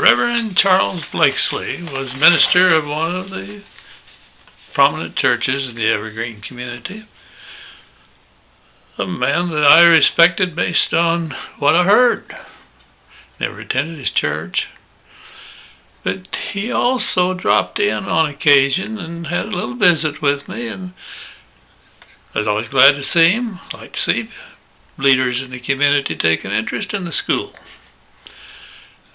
Reverend Charles Blakeslee was minister of one of the prominent churches in the Evergreen community. A man that I respected based on what I heard. Never attended his church. But he also dropped in on occasion and had a little visit with me, and I was always glad to see him. I like to see leaders in the community take an interest in the school.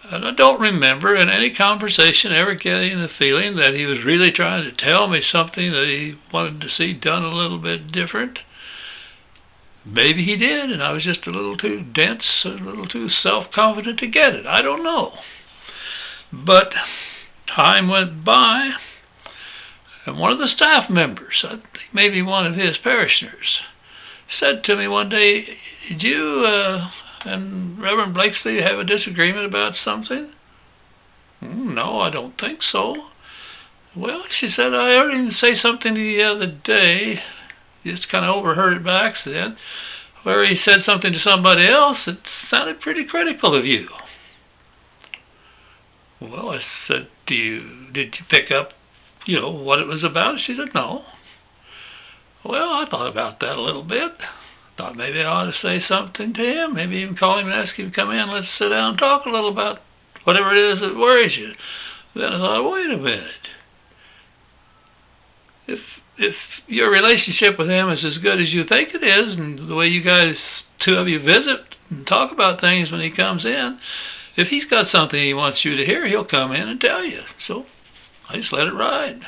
And I don't remember in any conversation ever getting the feeling that he was really trying to tell me something that he wanted to see done a little bit different. Maybe he did, and I was just a little too dense, a little too self-confident to get it. I don't know. But time went by, and one of the staff members, I think maybe one of his parishioners, said to me one day, "Did you and Reverend Blakeslee have a disagreement about something?" "No, I don't think so." "Well," she said, "I heard him say something the other day, just kind of overheard it by accident, where he said something to somebody else that sounded pretty critical of you." Well, I said, did you pick up, what it was about?" She said, "No." Well, I thought about that a little bit. Thought maybe I ought to say something to him, maybe even call him and ask him to come in, let's sit down and talk a little about whatever it is that worries you. Then I thought, wait a minute. If your relationship with him is as good as you think it is, and the way you guys, two of you, visit and talk about things when he comes in, if he's got something he wants you to hear, he'll come in and tell you. So I just let it ride.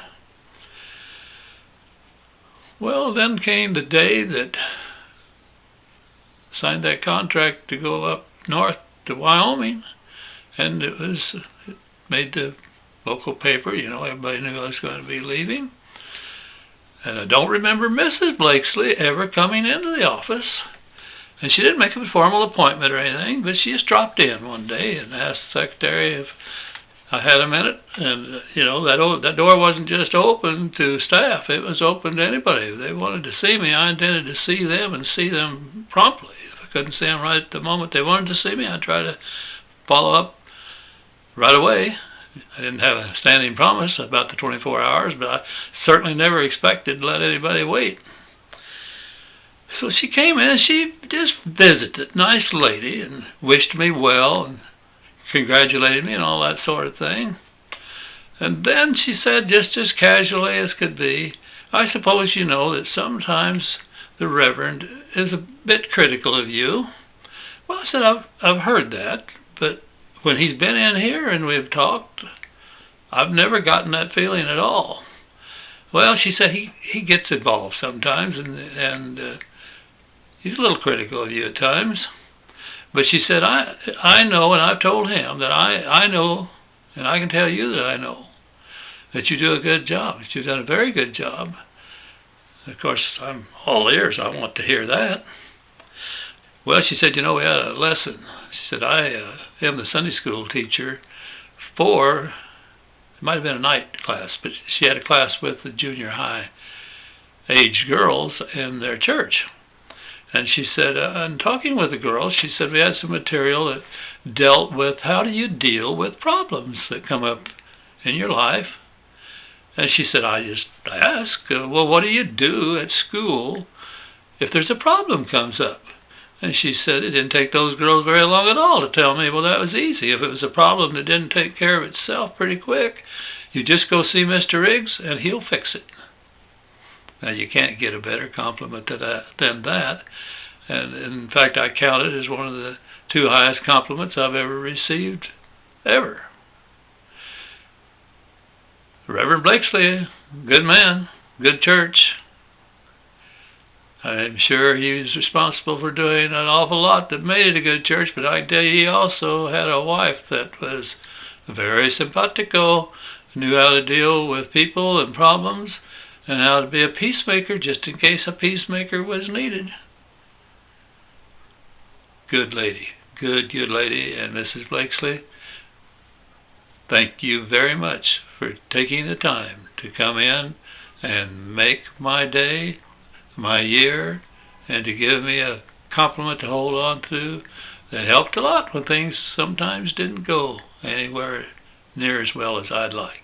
Well, then came the day that signed that contract to go up north to Wyoming, and it made the local paper. Everybody knew I was going to be leaving. And I don't remember Mrs. Blakeslee ever coming into the office. And she didn't make a formal appointment or anything, but she just dropped in one day and asked the secretary if I had a minute. And, that door wasn't just open to staff. It was open to anybody. If they wanted to see me, I intended to see them and see them promptly. If I couldn't see them right at the moment they wanted to see me, I'd try to follow up right away. I didn't have a standing promise about the 24 hours, but I certainly never expected to let anybody wait. So she came in and she just visited, nice lady, and wished me well and congratulated me and all that sort of thing. And then she said, just as casually as could be, "I suppose you know that sometimes the Reverend is a bit critical of you." Well, I said, I've heard that, but when he's been in here and we've talked, I've never gotten that feeling at all. Well, she said, he gets involved sometimes, and he's a little critical of you at times. But she said, I know, and I've told him that I know, and I can tell you that I know, that you do a good job, that you've done a very good job. Of course, I'm all ears. I want to hear that. Well, she said, we had a lesson. She said, I am the Sunday school teacher for, it might have been a night class, but she had a class with the junior high age girls in their church. And she said, in talking with the girls, she said, we had some material that dealt with how do you deal with problems that come up in your life. And she said, I asked, well, what do you do at school if there's a problem comes up? And she said it didn't take those girls very long at all to tell me, well, that was easy. If it was a problem that didn't take care of itself pretty quick, you just go see Mr. Riggs and he'll fix it. Now, you can't get a better compliment than that. And in fact, I count it as one of the 2 highest compliments I've ever received, ever. Reverend Blakeslee, good man, good church. I'm sure he was responsible for doing an awful lot that made it a good church, but I can tell you he also had a wife that was very simpatico, knew how to deal with people and problems, and how to be a peacemaker just in case a peacemaker was needed. Good lady, good lady. And Mrs. Blakeslee, thank you very much for taking the time to come in and make my day, my year, and to give me a compliment to hold on to that helped a lot when things sometimes didn't go anywhere near as well as I'd like.